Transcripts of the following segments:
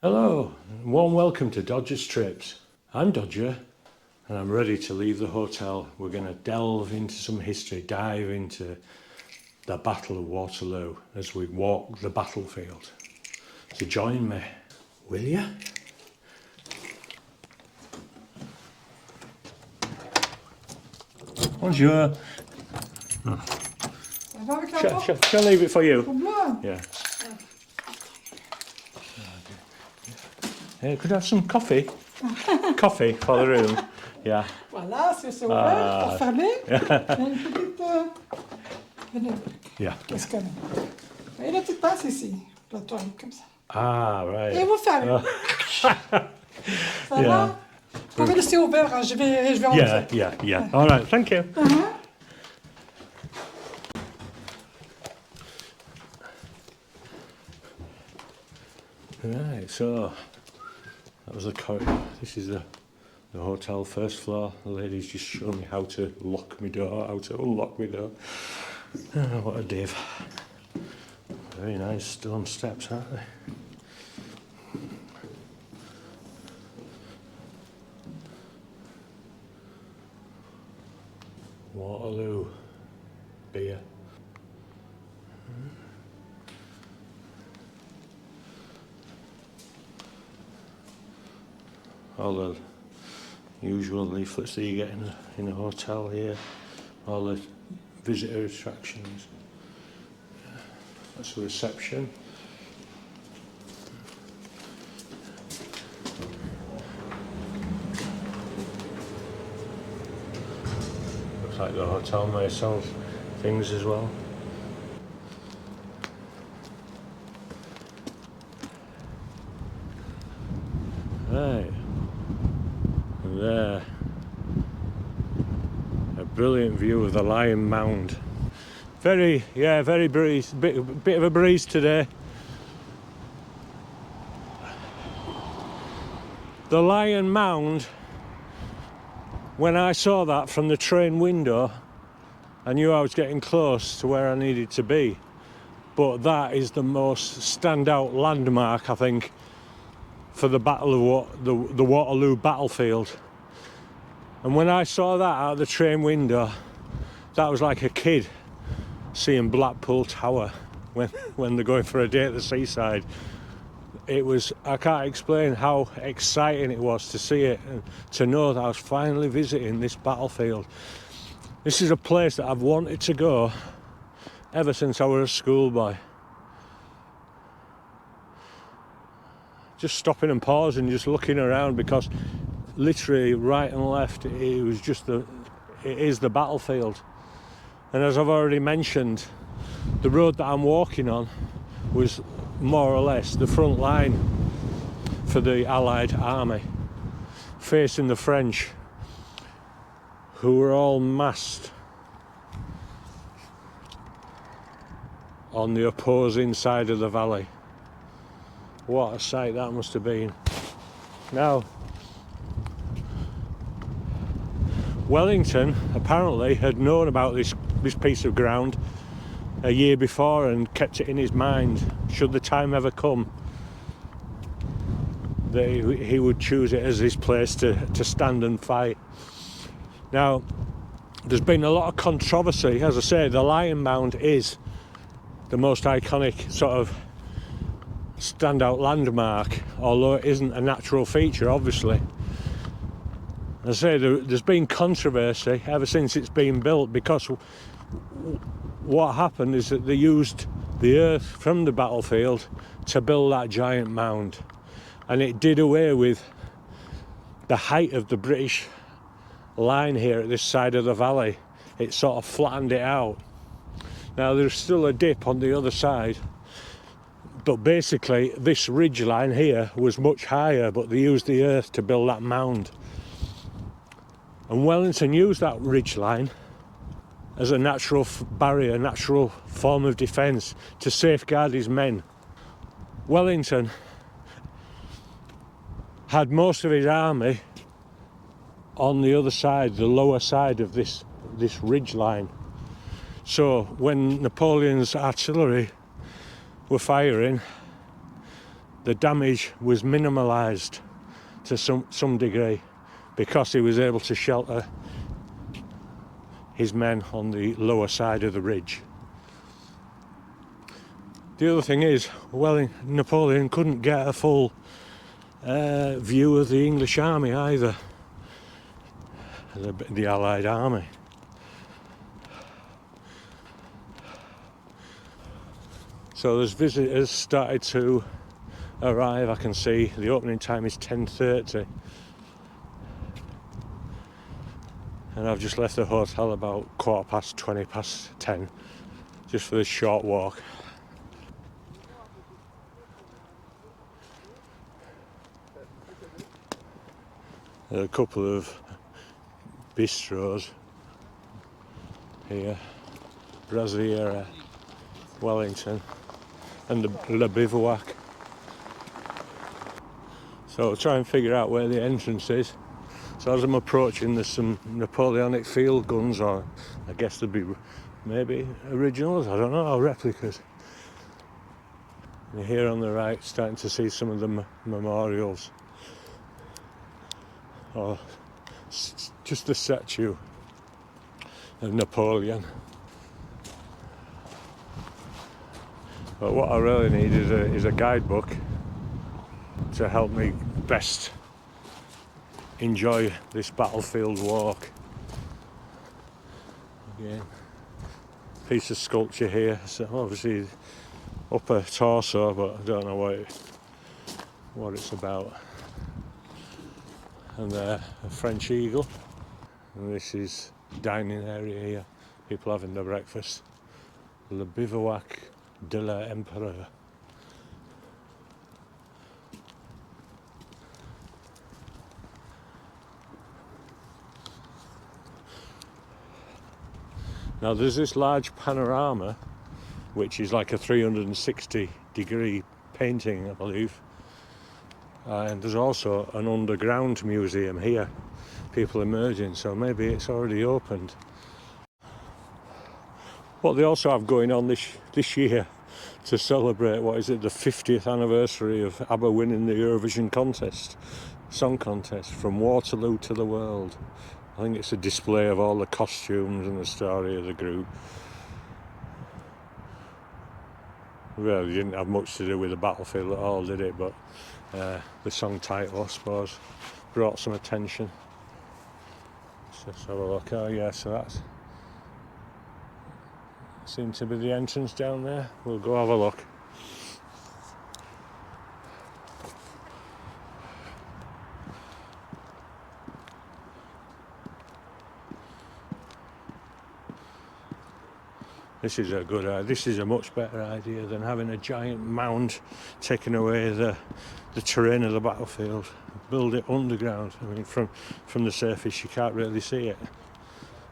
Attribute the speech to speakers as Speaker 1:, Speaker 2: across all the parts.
Speaker 1: Hello, and warm welcome to Dodger's Trips. I'm Dodger, and I'm ready to leave the hotel. We're going to delve into some history, dive into the Battle of Waterloo as we walk the battlefield. So join me, will ya? Bonjour. Shall I leave it for you? Yeah. Could I have some coffee? Coffee for the room. Yeah.
Speaker 2: Voilà, c'est ouvert, pas fermé. Il y a une petite...
Speaker 1: Yeah.
Speaker 2: Qu'est-ce qu'on a? Et la petite tasse ici, la toile, comme ça.
Speaker 1: Ah, right.
Speaker 2: Et vous fermez. Ça va? Vous pouvez laisser ouvert, hein, je vais rentrer.
Speaker 1: Yeah. All right, thank you. Right, so that was the corridor. This is the hotel first floor. The lady's just showing me how to lock my door, how to unlock my door. Oh, what a div. Very nice stone steps, aren't they? Waterloo beer. All the usual leaflets that you get in a hotel here, all the visitor attractions. That's the reception. Looks like the hotel may sell things as well. Right. There, a brilliant view of the Lion Mound. Very breeze, bit of a breeze today. The Lion Mound, when I saw that from the train window, I knew I was getting close to where I needed to be. But that is the most standout landmark, I think, for the Battle of the Waterloo battlefield. And when I saw that out of the train window, that was like a kid seeing Blackpool Tower when they're going for a day at the seaside. It was, I can't explain how exciting it was to see it and to know that I was finally visiting this battlefield. This is a place that I've wanted to go ever since I was a schoolboy. Just stopping and pausing, just looking around, because literally right and left it was just it is the battlefield. And as I've already mentioned, the road that I'm walking on was more or less the front line for the Allied army, facing the French, who were all massed on the opposing side of the valley. What a sight that must have been. Now, Wellington apparently had known about this piece of ground a year before and kept it in his mind, should the time ever come that he would choose it as his place to stand and fight. Now, there's been a lot of controversy. As I say, the Lion Mound is the most iconic sort of standout landmark, although it isn't a natural feature, obviously. As I say, there's been controversy ever since it's been built, because what happened is that they used the earth from the battlefield to build that giant mound, and it did away with the height of the British line here at this side of the valley. It sort of flattened it out. Now there's still a dip on the other side, but basically this ridge line here was much higher, but they used the earth to build that mound. And Wellington used that ridge line as a natural barrier, a natural form of defence to safeguard his men. Wellington had most of his army on the other side, the lower side of this ridge line. So when Napoleon's artillery were firing, the damage was minimalised to some degree because he was able to shelter his men on the lower side of the ridge. The other thing is, Napoleon couldn't get a full view of the English army either, the Allied army. So there's visitors started to arrive. I can see the opening time is 10:30, and I've just left the hotel about 10:15, just for this short walk. There are a couple of bistros here, Brasiera, Wellington, and the bivouac. So I'll try and figure out where the entrance is. So as I'm approaching, there's some Napoleonic field guns, or I guess there'd be maybe originals, I don't know, or replicas. And here on the right, starting to see some of the memorials, or just a statue of Napoleon. But what I really need is a guidebook to help me best enjoy this battlefield walk. Again, piece of sculpture here, so obviously upper torso, but I don't know what it's about. And there, a French eagle. And this is dining area here, people having their breakfast. Le bivouac de l'Empereur. Now there's this large panorama, which is like a 360-degree painting, I believe. And there's also an underground museum here, people emerging, so maybe it's already opened. What they also have going on this year to celebrate, what is it, the 50th anniversary of ABBA winning the Eurovision song contest, from Waterloo to the world. I think it's a display of all the costumes and the story of the group. Really didn't have much to do with the battlefield at all, did it? But the song title, I suppose, brought some attention. So let's have a look. Oh yeah, so that's seems to be the entrance down there. We'll go have a look. This is a much better idea than having a giant mound taking away the terrain of the battlefield. Build it underground. I mean, from the surface you can't really see it.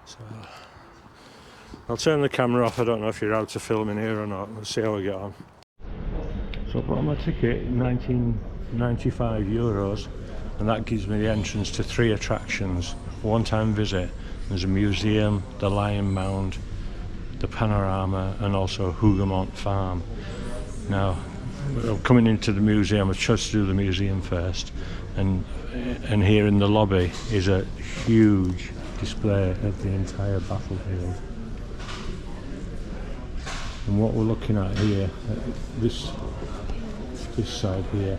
Speaker 1: So I'll turn the camera off. I don't know if you're allowed to film in here or not. We'll see how we get on. So I bought my ticket, 1995 euros, and that gives me the entrance to 3 attractions. One-time visit. There's a museum, the Lion Mound, the Panorama, and also Hougemont Farm. Now, coming into the museum, I chose to do the museum first, and here in the lobby is a huge display of the entire battlefield. And what we're looking at here, this side here,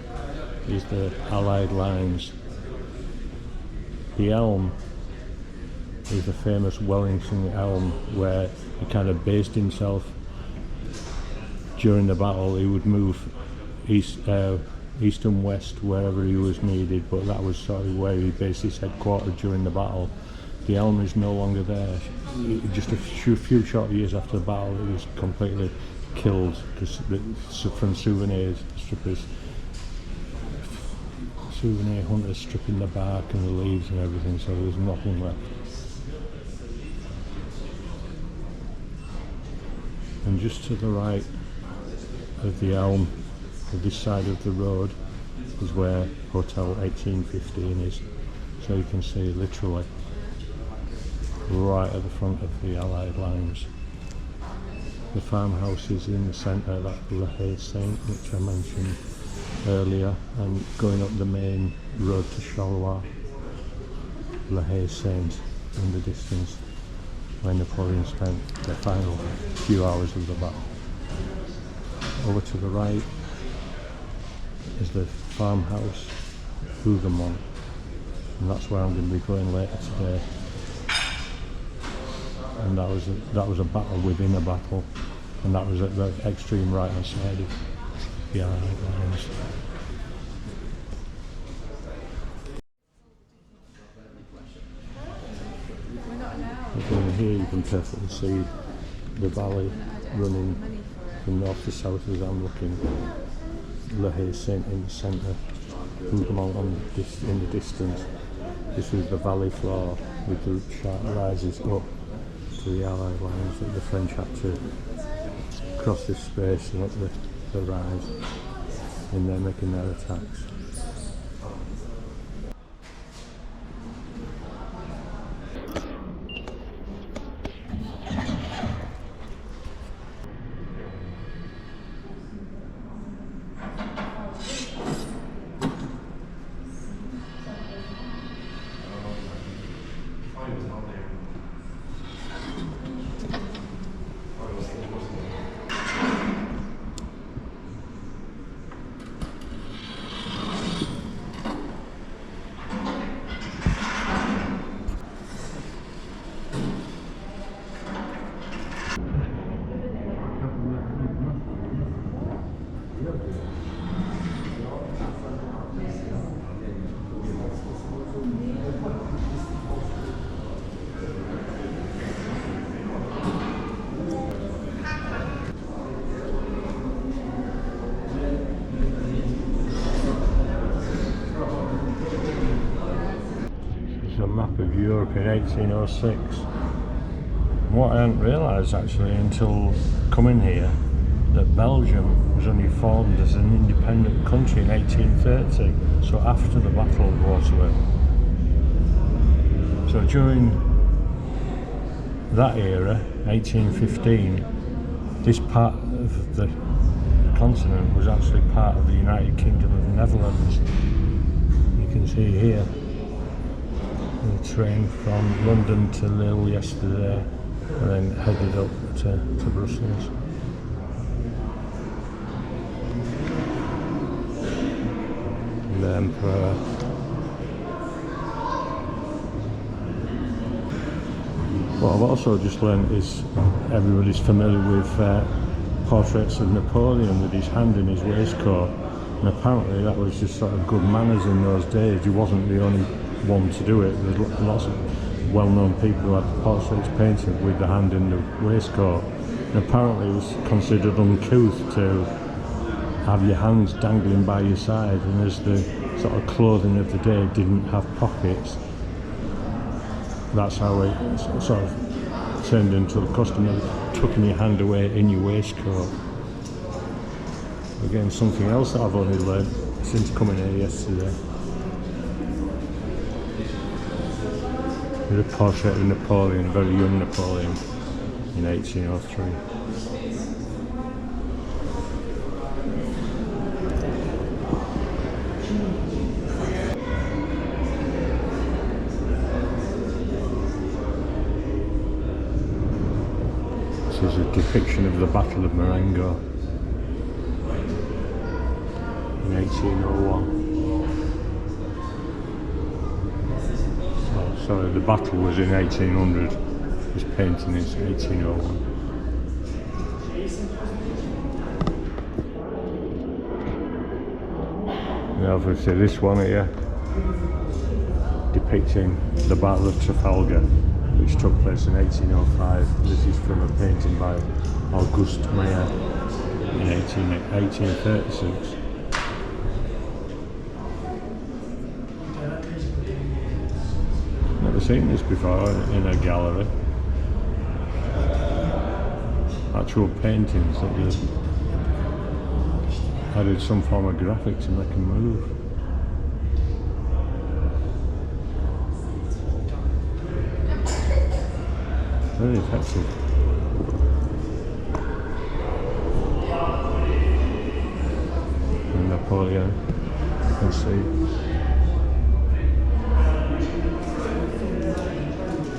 Speaker 1: is the Allied lines. The elm is the famous Wellington elm, where he kind of based himself during the battle. He would move east and west wherever he was needed, but that was sort of where he based his headquarters during the battle. The elm is no longer there. Just a few short years after the battle, it was completely killed from souvenirs, souvenir hunters stripping the bark and the leaves and everything, so there's nothing left. And just to the right of the elm, of this side of the road, is where Hotel 1815 is. So you can see literally right at the front of the Allied lines. The farmhouse is in the centre, that Le Haye Saint, which I mentioned, earlier and going up the main road to Charleroi, La Haye-Saint in the distance, where Napoleon spent the final few hours of the battle. Over to the right is the farmhouse Hougoumont, and that's where I'm going to be going later today. And that was a battle within a battle, and that was at the extreme right hand side of the Allied lines. And here you can perfectly see the valley running from north to south as I'm looking. La Haye-Saint in the centre, Hougoumont in the distance. This is the valley floor with the sharp rises up to the Allied lines that the French had to cross this space and up the rise in there making their attacks. A map of Europe in 1806. What I hadn't realised actually until coming here, that Belgium was only formed as an independent country in 1830, so after the Battle of Waterloo. So during that era, 1815, this part of the continent was actually part of the United Kingdom of the Netherlands. You can see here the train from London to Lille yesterday and then headed up to Brussels. The Emperor. What I've also just learned is everybody's familiar with portraits of Napoleon with his hand in his waistcoat, and apparently that was just sort of good manners in those days. He wasn't the only one to do it. There's lots of well-known people who had portraits painted with the hand in the waistcoat, and apparently it was considered uncouth to have your hands dangling by your side, and as the sort of clothing of the day didn't have pockets, that's how it sort of turned into the custom of tucking your hand away in your waistcoat. Again, something else that I've only learned since coming here yesterday. Here's a portrait of Napoleon, a very young Napoleon, in 1803. This is a depiction of the Battle of Marengo in 1801. Oh, sorry, the battle was in 1800. This painting is 1801. And obviously this one here depicting the Battle of Trafalgar, which took place in 1805. This is from a painting by Auguste Meyer in 1836. Never seen this before in a gallery. Actual paintings that they added some form of graphic to make them move. Very effective. And Napoleon. You can see.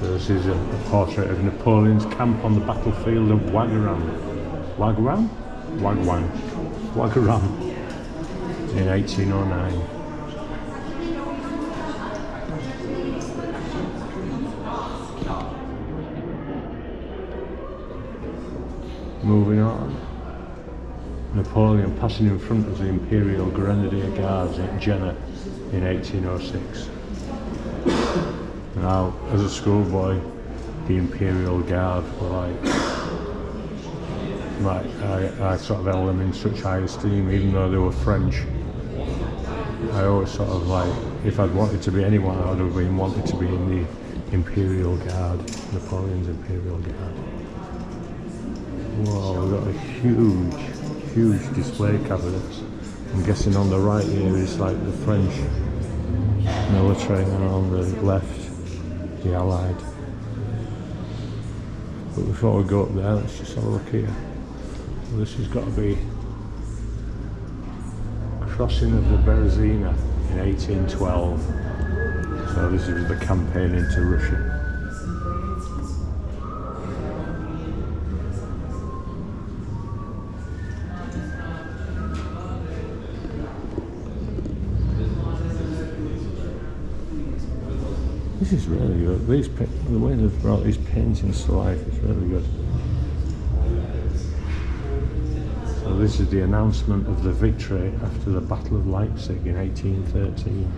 Speaker 1: So this is a portrait of Napoleon's camp on the battlefield of Wagram in 1809. Moving on, Napoleon passing in front of the Imperial Grenadier Guards at Jena in 1806. Now, as a schoolboy, the Imperial Guard were I sort of held them in such high esteem, even though they were French. I always sort of if I'd wanted to be anyone, I would have been wanted to be in the Imperial Guard, Napoleon's Imperial Guard. Whoa, we've got a huge display cabinets. I'm guessing on the right here is like the French military, and on the left, the Allied. But before we go up there, let's just have a look here. Well, this has got to be crossing of the Berezina in 1812. So this is the campaign into Russia. This is really good. The way they've brought these paintings to life is really good. So this is the announcement of the victory after the Battle of Leipzig in 1813.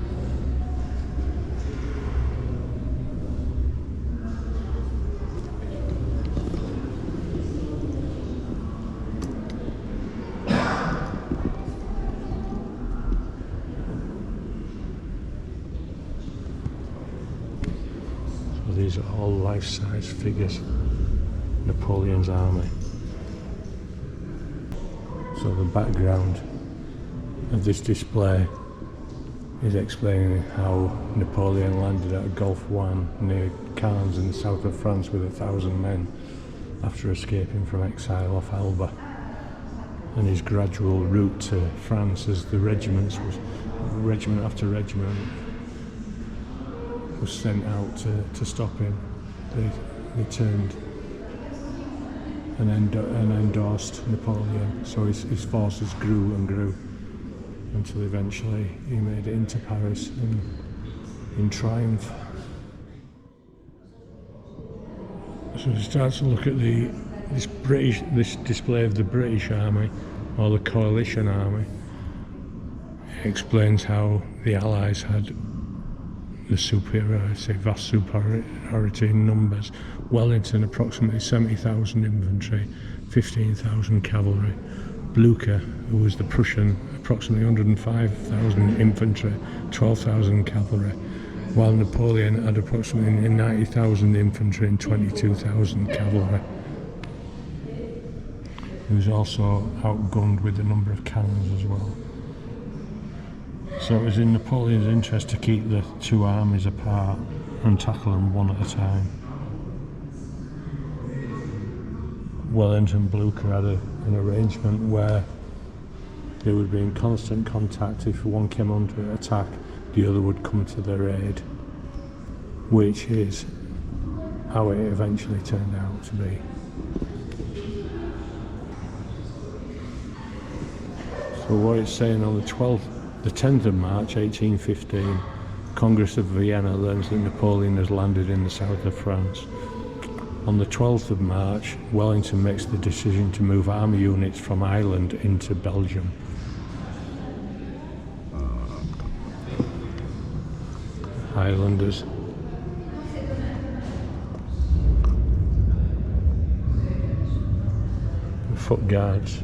Speaker 1: These are all life-size figures, Napoleon's army. So the background of this display is explaining how Napoleon landed at Gulf Juan near Cannes in the south of France with 1,000 men after escaping from exile off Elba, and his gradual route to France as the regiment after regiment was sent out to stop him. They turned and endorsed Napoleon. So his forces grew and grew until eventually he made it into Paris in triumph. So we start to look at this display of the British Army, or the Coalition Army. It explains how the Allies had the vast superiority in numbers. Wellington approximately 70,000 infantry, 15,000 cavalry. Blucher, who was the Prussian, approximately 105,000 infantry, 12,000 cavalry, while Napoleon had approximately 90,000 infantry and 22,000 cavalry. He was also outgunned with a number of cannons as well. So it was in Napoleon's interest to keep the two armies apart and tackle them one at a time. Wellington and Blucher had an arrangement where they would be in constant contact. If one came under attack, the other would come to their aid, which is how it eventually turned out to be. So what it's saying on the 10th of March 1815, Congress of Vienna learns that Napoleon has landed in the south of France. On the 12th of March, Wellington makes the decision to move army units from Ireland into Belgium. Highlanders. Foot guards.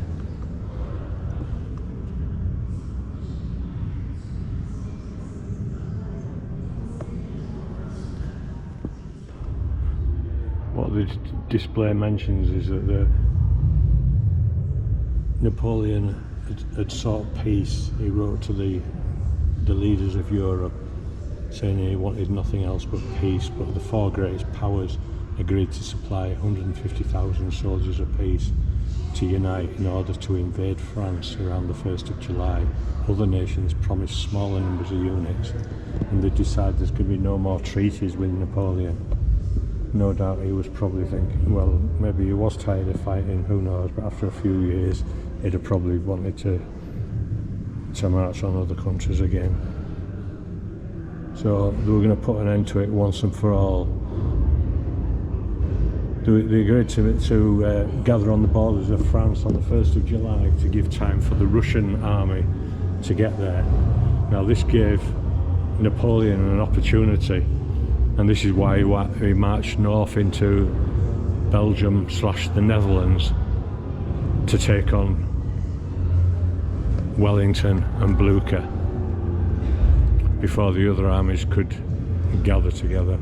Speaker 1: What the display mentions is that Napoleon had sought peace. He wrote to the leaders of Europe saying he wanted nothing else but peace, but the four greatest powers agreed to supply 150,000 soldiers apiece to unite in order to invade France around the 1st of July. Other nations promised smaller numbers of units, and they decided there's going to be no more treaties with Napoleon. No doubt he was probably thinking, well, maybe he was tired of fighting, who knows, but after a few years he'd have probably wanted to march on other countries again. So they were going to put an end to it once and for all. They agreed to gather on the borders of France on the 1st of July to give time for the Russian army to get there. Now this gave Napoleon an opportunity, and this is why he marched north into Belgium / the Netherlands to take on Wellington and Blucher before the other armies could gather together.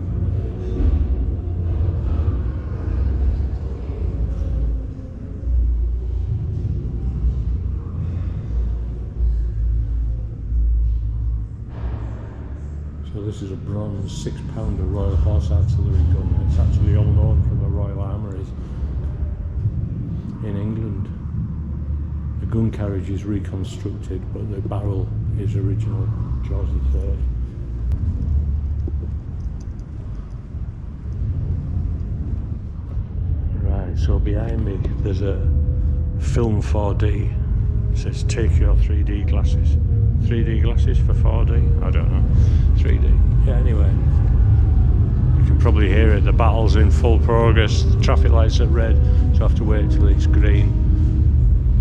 Speaker 1: So this is a bronze 6-pounder Royal Horse Artillery gun. It's actually unknown from the Royal Armouries in England. The gun carriage is reconstructed, but the barrel is original George III. Right, so behind me there's a film 4D. It says take your 3D glasses. 3D glasses for 4D? I don't know. 3D. Yeah, anyway. You can probably hear it. The battle's in full progress. The traffic lights are red, so I have to wait till it's green.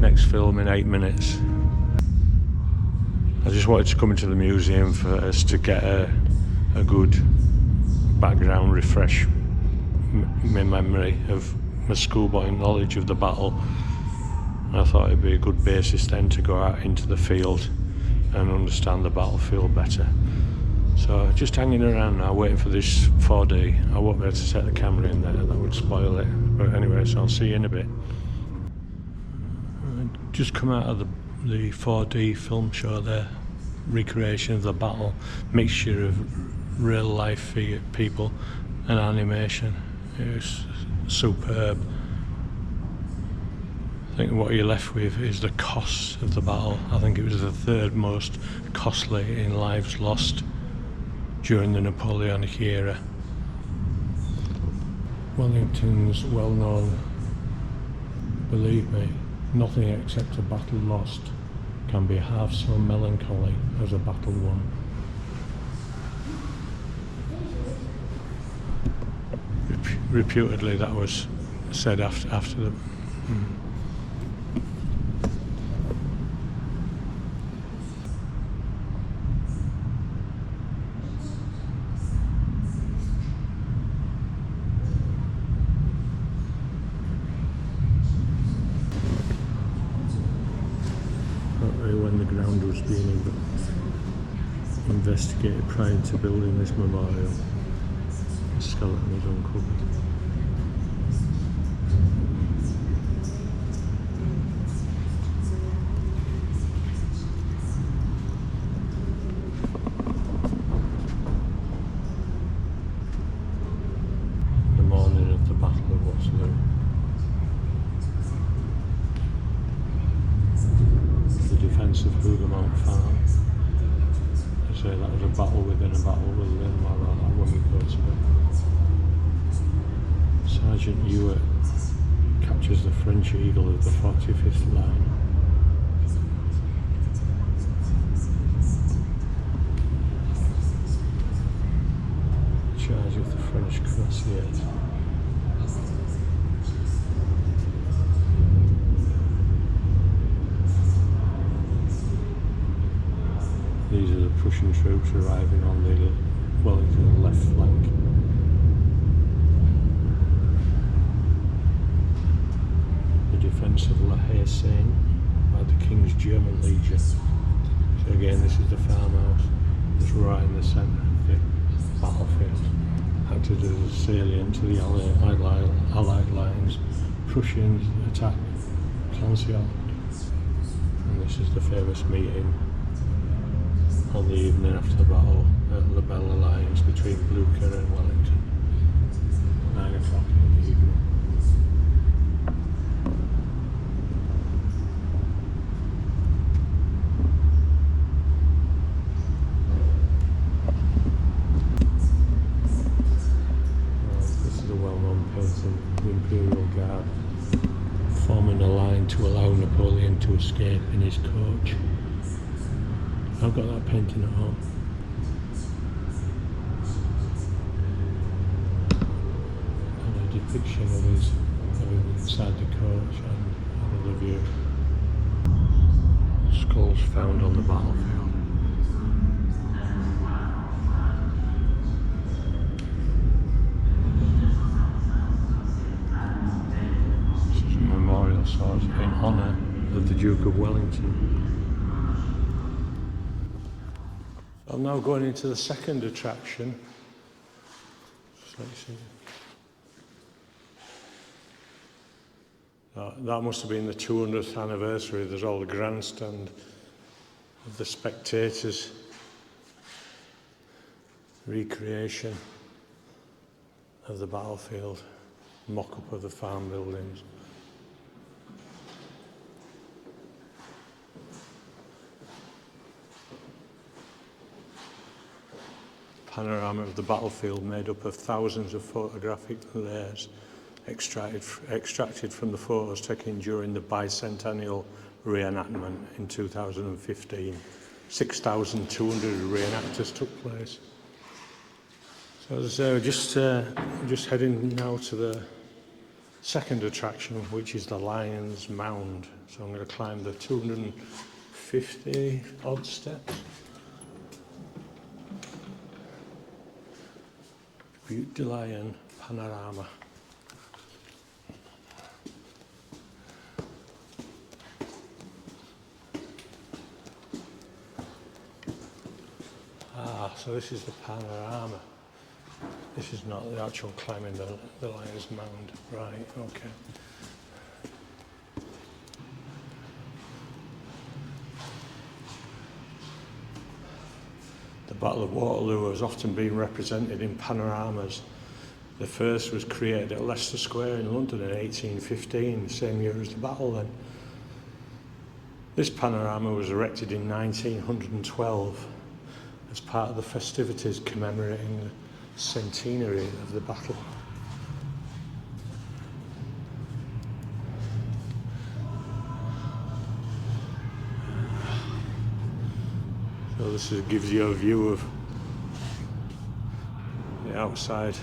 Speaker 1: Next film in 8 minutes. I just wanted to come into the museum for us to get a good background refresh my memory of my schoolboy knowledge of the battle. I thought it'd be a good basis then to go out into the field and understand the battlefield better. So just hanging around now waiting for this 4D. I won't be able to set the camera in there, that would spoil it. But anyway, so I'll see you in a bit. Just come out of the 4D film show there. Recreation of the battle, mixture of real life people and animation. It was superb. I think what you're left with is the cost of the battle. I think it was the 3rd most costly in lives lost during the Napoleonic era. Wellington's well known, believe me, nothing except a battle lost can be half so melancholy as a battle won. Reputedly that was said after the... when the ground was being investigated prior to building this memorial, the skeleton was uncovered. The morning of the Battle of Waterloo. Defence of Hougoumont Farm. I say that was a battle within a battle within, like that when we go to it. Sergeant Ewart captures the French Eagle of the 45th Line. Charge of the French Cuirassiers. These are the Prussian troops arriving on the Wellington left flank. The defence of La Haye-Sainte by the King's German Legion. So again, this is the farmhouse that's right in the centre of the battlefield. Acted as a salient to the Allied lines. Prussians attack Plancion. And this is the famous meeting on the evening after the battle at La Belle Alliance between Blucher and Wellington. 9 o'clock in the evening. in his coach. I've got that painting at home. And a depiction of him inside the coach and another view. Skulls found on the battlefield. This is a memorial sword in honour of the Duke of Wellington. I'm now going into the second attraction. That must have been the 200th anniversary. There's all the grandstand of the spectators. Recreation of the battlefield. Mock-up of the farm buildings. Panorama of the battlefield made up of thousands of photographic layers extracted from the photos taken during the bicentennial reenactment in 2015. 6,200 reenactors took place. So as I say, we're just heading now to the second attraction, which is the Lion's Mound. So I'm going to climb the 250 odd steps. Butte de Lion Panorama. So this is the panorama. This is not the actual climbing the Lion's Mound. Right, okay. The Battle of Waterloo has often been represented in panoramas. The first was created at Leicester Square in London in 1815, the same year as the battle then. This panorama was erected in 1912 as part of the festivities commemorating the centenary of the battle. So this gives you a view of the outside,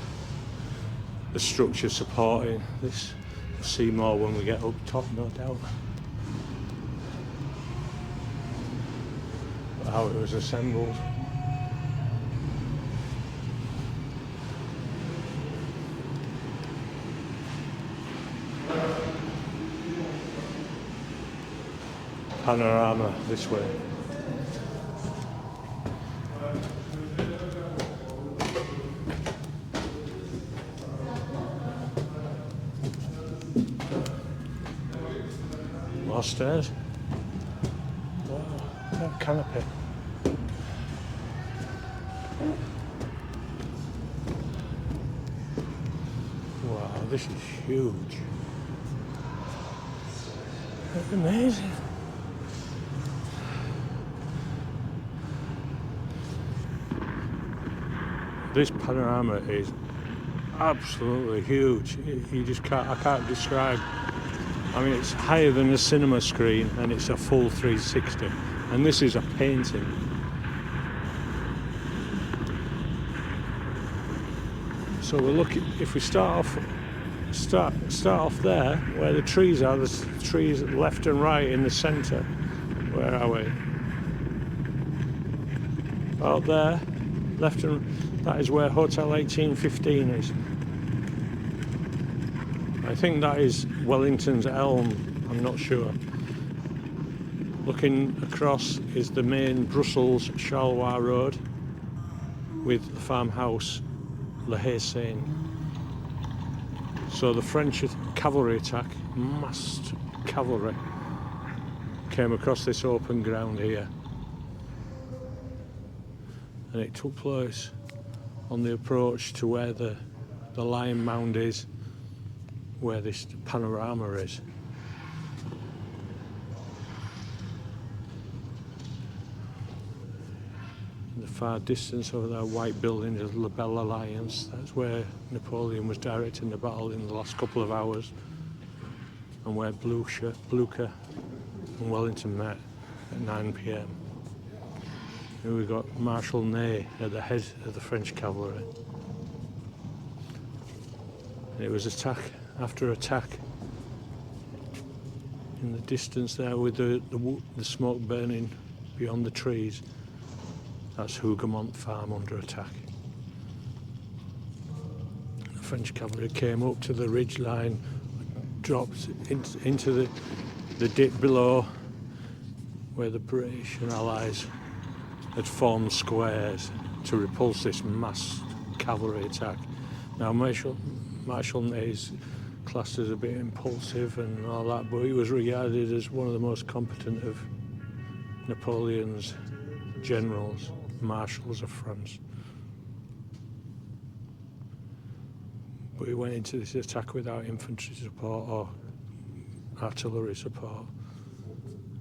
Speaker 1: the structure supporting this. We'll see more when we get up top, no doubt. How it was assembled. Panorama this way. More stairs. Wow, that canopy. Wow, this is huge. That's amazing. This panorama is absolutely huge. You just can't, I can't describe. I mean, it's higher than a cinema screen and it's a full 360. And this is a painting. So we're looking, if we start off there, where the trees are, there's trees left and right in the centre. Where are we? Out there, left and that is where Hotel 1815 is. I think that is Wellington's Elm, I'm not sure. Looking across is the main Brussels-Charleroi Road with the farmhouse Le Haye-Saint. So the French cavalry attack, massed cavalry, came across this open ground here. And it took place on the approach to where the Lion Mound is, where this panorama is. In the far distance over there, white building is La Belle Alliance. That's where Napoleon was directing the battle in the last couple of hours, and where Blucher and Wellington met at 9 p.m. Here we got Marshal Ney at the head of the French cavalry. And it was attack after attack in the distance there with the smoke burning beyond the trees. That's Hougoumont Farm under attack. The French cavalry came up to the ridge line, dropped into the dip below where the British and Allies had formed squares to repulse this mass cavalry attack. Now Marshal Ney is classed as a bit impulsive and all that, but he was regarded as one of the most competent of Napoleon's generals, marshals of France. But he went into this attack without infantry support or artillery support,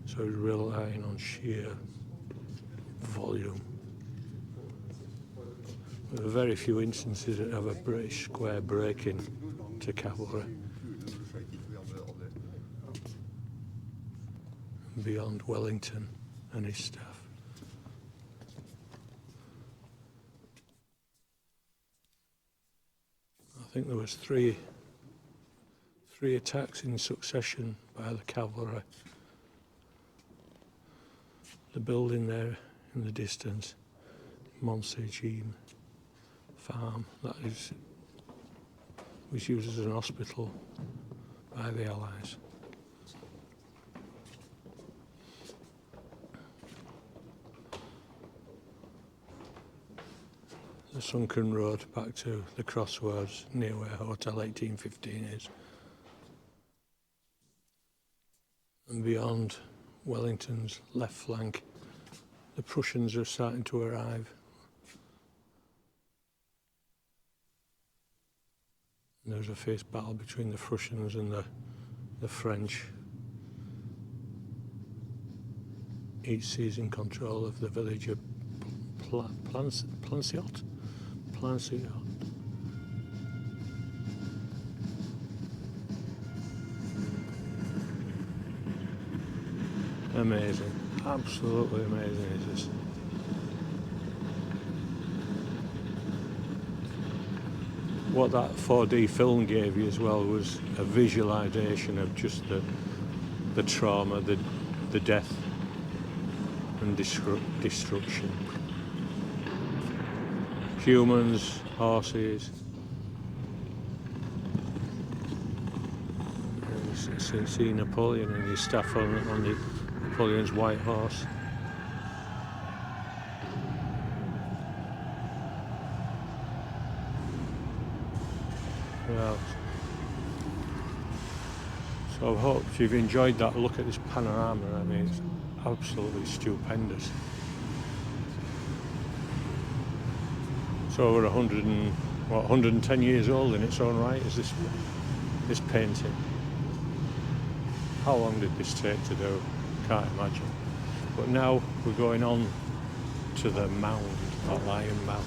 Speaker 1: so he was relying on sheer volume. There were very few instances of a British square breaking to cavalry. Beyond Wellington and his staff. I think there was three attacks in succession by the cavalry. The building there in the distance, Montségine Farm, that was used as an hospital by the Allies. The sunken road back to the crossroads near where Hotel 1815 is. And beyond Wellington's left flank, the Prussians are starting to arrive. And there's a fierce battle between the Prussians and the French. Each seizing control of the village of Planciot. Amazing, absolutely amazing is this. What that 4D film gave you as well was a visualization of just the trauma, the death and destruction. Humans, horses. You see Napoleon and his staff on Napoleon's white horse. Well, so I hope you've enjoyed that look at this panorama. I mean, it's absolutely stupendous. It's over 110 years old in its own right, is this painting. How long did this take to do? Can't imagine. But now we're going on to the mound, the Lion Mound.